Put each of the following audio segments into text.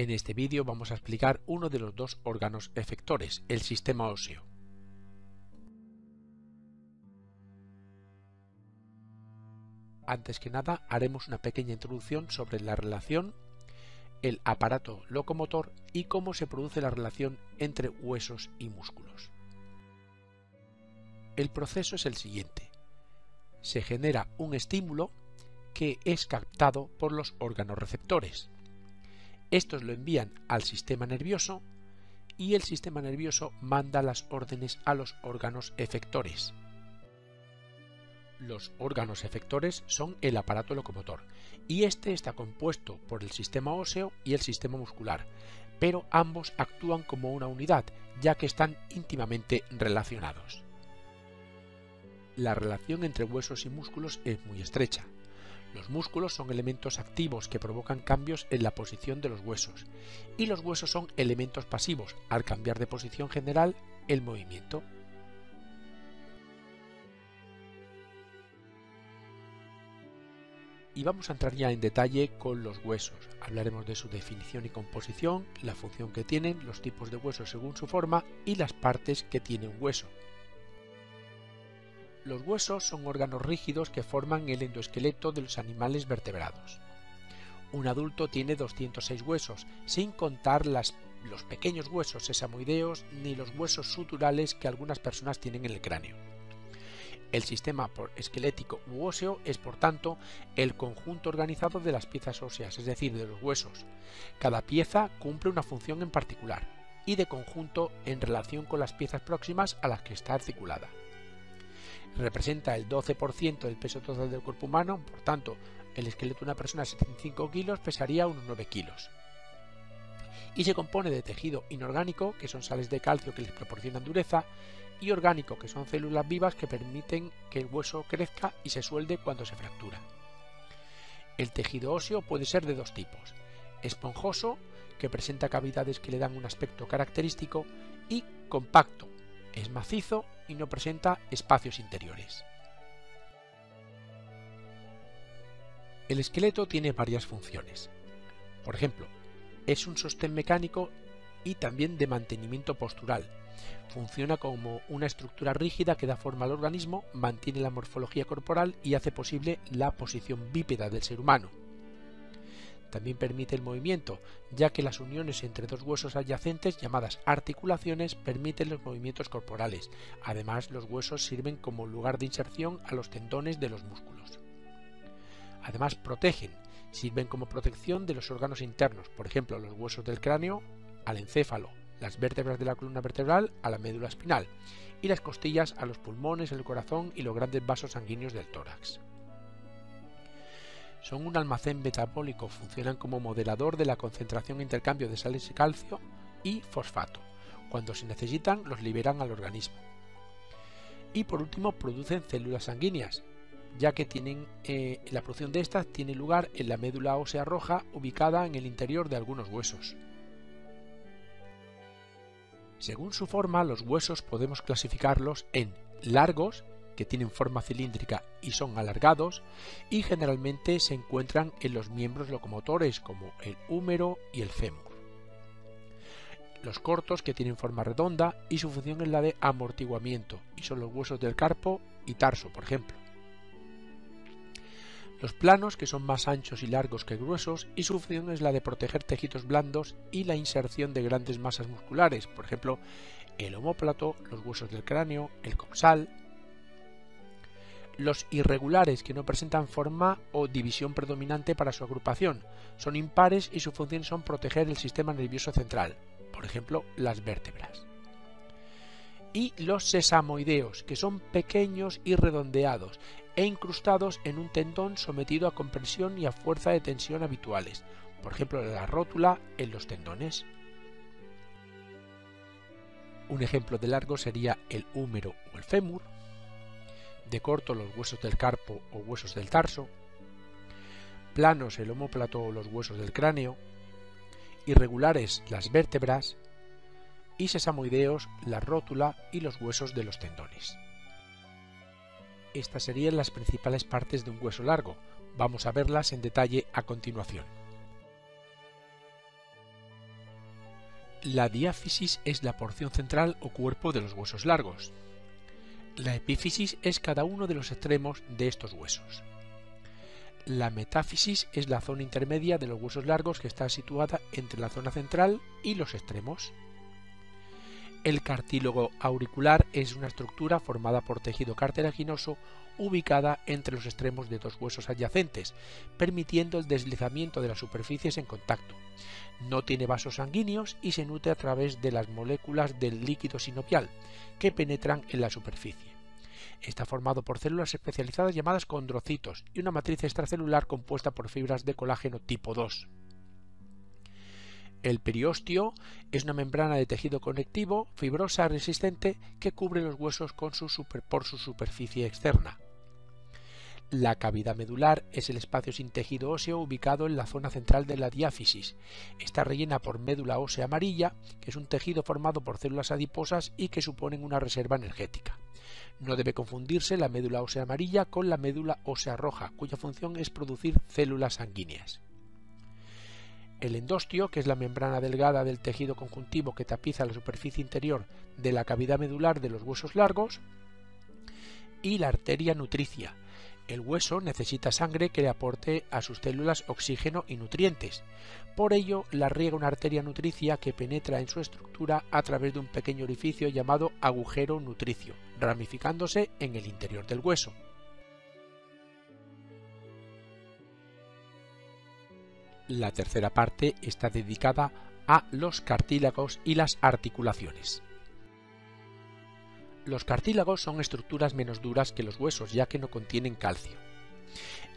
En este vídeo vamos a explicar uno de los dos órganos efectores, el sistema óseo. Antes que nada haremos una pequeña introducción sobre la relación, el aparato locomotor y cómo se produce la relación entre huesos y músculos. El proceso es el siguiente. Se genera un estímulo que es captado por los órganos receptores. Estos lo envían al sistema nervioso y el sistema nervioso manda las órdenes a los órganos efectores. Los órganos efectores son el aparato locomotor y este está compuesto por el sistema óseo y el sistema muscular, pero ambos actúan como una unidad ya que están íntimamente relacionados. La relación entre huesos y músculos es muy estrecha. Los músculos son elementos activos que provocan cambios en la posición de los huesos y los huesos son elementos pasivos, al cambiar de posición general el movimiento. Y vamos a entrar ya en detalle con los huesos. Hablaremos de su definición y composición, la función que tienen, los tipos de huesos según su forma y las partes que tiene un hueso. Los huesos son órganos rígidos que forman el endoesqueleto de los animales vertebrados. Un adulto tiene 206 huesos, sin contar los pequeños huesos sesamoideos ni los huesos suturales que algunas personas tienen en el cráneo. El sistema esquelético u óseo es, por tanto, el conjunto organizado de las piezas óseas, es decir, de los huesos. Cada pieza cumple una función en particular y de conjunto en relación con las piezas próximas a las que está articulada. Representa el 12% del peso total del cuerpo humano, por tanto, el esqueleto de una persona de 75 kilos pesaría unos 9 kilos. Y se compone de tejido inorgánico, que son sales de calcio que les proporcionan dureza, y orgánico, que son células vivas que permiten que el hueso crezca y se suelde cuando se fractura. El tejido óseo puede ser de dos tipos: esponjoso, que presenta cavidades que le dan un aspecto característico, y compacto, es macizo y no presenta espacios interiores. El esqueleto tiene varias funciones. Por ejemplo, es un sostén mecánico y también de mantenimiento postural. Funciona como una estructura rígida que da forma al organismo, mantiene la morfología corporal y hace posible la posición bípeda del ser humano. También permite el movimiento, ya que las uniones entre dos huesos adyacentes, llamadas articulaciones, permiten los movimientos corporales. Además, los huesos sirven como lugar de inserción a los tendones de los músculos. Además, protegen, sirven como protección de los órganos internos, por ejemplo, los huesos del cráneo al encéfalo, las vértebras de la columna vertebral a la médula espinal y las costillas a los pulmones, el corazón y los grandes vasos sanguíneos del tórax. Son un almacén metabólico, funcionan como moderador de la concentración e intercambio de sales de calcio y fosfato. Cuando se necesitan, los liberan al organismo. Y por último, producen células sanguíneas, ya que la producción de estas tiene lugar en la médula ósea roja ubicada en el interior de algunos huesos. Según su forma, los huesos podemos clasificarlos en largos, que tienen forma cilíndrica y son alargados, y generalmente se encuentran en los miembros locomotores como el húmero y el fémur. Los cortos, que tienen forma redonda y su función es la de amortiguamiento, y son los huesos del carpo y tarso, por ejemplo. Los planos, que son más anchos y largos que gruesos, y su función es la de proteger tejidos blandos y la inserción de grandes masas musculares, por ejemplo, el omóplato, los huesos del cráneo, el coxal. Los irregulares, que no presentan forma o división predominante para su agrupación, son impares y su función son proteger el sistema nervioso central, por ejemplo, las vértebras. Y los sesamoideos, que son pequeños y redondeados e incrustados en un tendón sometido a compresión y a fuerza de tensión habituales, por ejemplo la rótula en los tendones. Un ejemplo de largo sería el húmero o el fémur, de corto los huesos del carpo o huesos del tarso, planos el omóplato o los huesos del cráneo, irregulares las vértebras y sesamoideos la rótula y los huesos de los tendones. Estas serían las principales partes de un hueso largo. Vamos a verlas en detalle a continuación. La diáfisis es la porción central o cuerpo de los huesos largos. La epífisis es cada uno de los extremos de estos huesos. La metáfisis es la zona intermedia de los huesos largos que está situada entre la zona central y los extremos. El cartílago auricular es una estructura formada por tejido cartilaginoso ubicada entre los extremos de dos huesos adyacentes, permitiendo el deslizamiento de las superficies en contacto. No tiene vasos sanguíneos y se nutre a través de las moléculas del líquido sinovial, que penetran en la superficie. Está formado por células especializadas llamadas condrocitos y una matriz extracelular compuesta por fibras de colágeno tipo 2. El periósteo es una membrana de tejido conectivo, fibrosa, resistente, que cubre los huesos por su superficie externa. La cavidad medular es el espacio sin tejido óseo ubicado en la zona central de la diáfisis. Está rellena por médula ósea amarilla, que es un tejido formado por células adiposas y que suponen una reserva energética. No debe confundirse la médula ósea amarilla con la médula ósea roja, cuya función es producir células sanguíneas. El endostio, que es la membrana delgada del tejido conjuntivo que tapiza la superficie interior de la cavidad medular de los huesos largos, y la arteria nutricia. El hueso necesita sangre que le aporte a sus células oxígeno y nutrientes. Por ello, la riega una arteria nutricia que penetra en su estructura a través de un pequeño orificio llamado agujero nutricio, ramificándose en el interior del hueso. La tercera parte está dedicada a los cartílagos y las articulaciones. Los cartílagos son estructuras menos duras que los huesos, ya que no contienen calcio.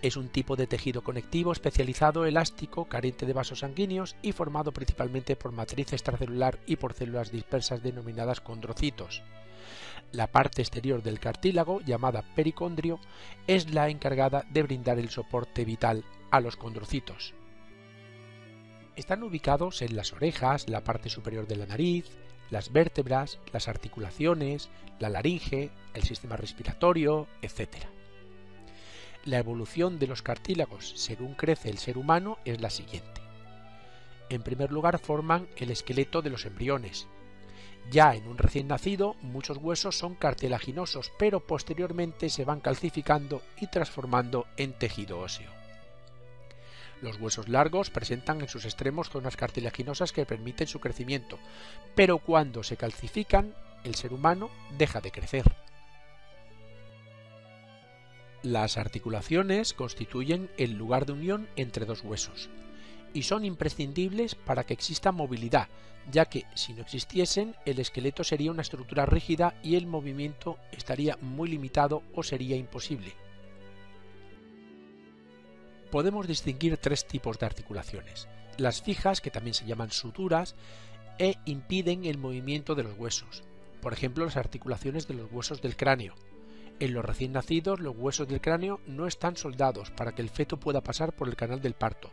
Es un tipo de tejido conectivo especializado, elástico, carente de vasos sanguíneos y formado principalmente por matriz extracelular y por células dispersas denominadas condrocitos. La parte exterior del cartílago, llamada pericondrio, es la encargada de brindar el soporte vital a los condrocitos. Están ubicados en las orejas, la parte superior de la nariz, las vértebras, las articulaciones, la laringe, el sistema respiratorio, etc. La evolución de los cartílagos según crece el ser humano es la siguiente. En primer lugar, forman el esqueleto de los embriones. Ya en un recién nacido, muchos huesos son cartilaginosos, pero posteriormente se van calcificando y transformando en tejido óseo. Los huesos largos presentan en sus extremos zonas cartilaginosas que permiten su crecimiento, pero cuando se calcifican, el ser humano deja de crecer. Las articulaciones constituyen el lugar de unión entre dos huesos y son imprescindibles para que exista movilidad, ya que si no existiesen, el esqueleto sería una estructura rígida y el movimiento estaría muy limitado o sería imposible. Podemos distinguir tres tipos de articulaciones: las fijas, que también se llaman suturas, e impiden el movimiento de los huesos, por ejemplo las articulaciones de los huesos del cráneo. En los recién nacidos, los huesos del cráneo no están soldados para que el feto pueda pasar por el canal del parto,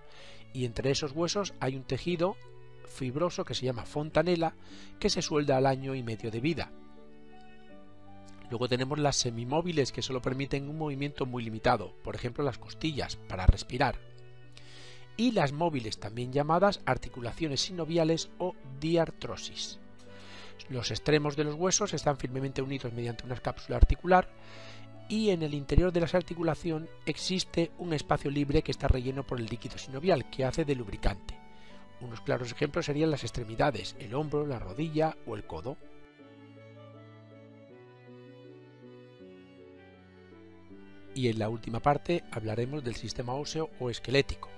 y entre esos huesos hay un tejido fibroso que se llama fontanela, que se suelda al año y medio de vida. Luego tenemos las semimóviles, que solo permiten un movimiento muy limitado, por ejemplo las costillas, para respirar. Y las móviles, también llamadas articulaciones sinoviales o diartrosis. Los extremos de los huesos están firmemente unidos mediante una cápsula articular y en el interior de la articulación existe un espacio libre que está relleno por el líquido sinovial, que hace de lubricante. Unos claros ejemplos serían las extremidades, el hombro, la rodilla o el codo. Y en la última parte hablaremos del sistema óseo o esquelético.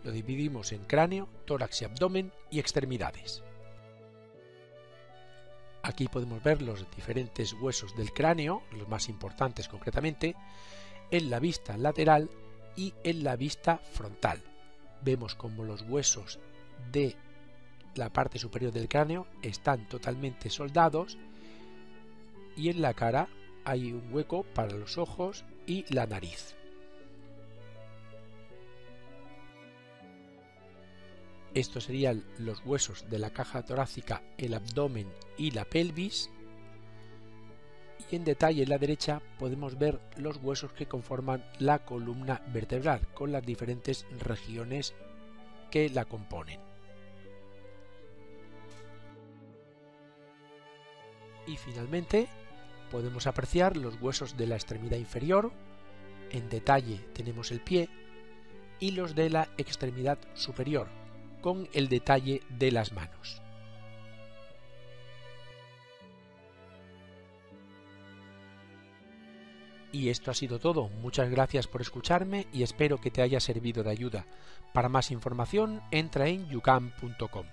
Lo dividimos en cráneo, tórax y abdomen y extremidades. Aquí podemos ver los diferentes huesos del cráneo, los más importantes concretamente, en la vista lateral y en la vista frontal. Vemos como los huesos de la parte superior del cráneo están totalmente soldados y en la cara hay un hueco para los ojos y la nariz. Estos serían los huesos de la caja torácica, el abdomen y la pelvis. Y en detalle en la derecha podemos ver los huesos que conforman la columna vertebral, con las diferentes regiones que la componen. Y finalmente podemos apreciar los huesos de la extremidad inferior, en detalle tenemos el pie, y los de la extremidad superior, con el detalle de las manos. Y esto ha sido todo. Muchas gracias por escucharme y espero que te haya servido de ayuda. Para más información entra en youcam.com.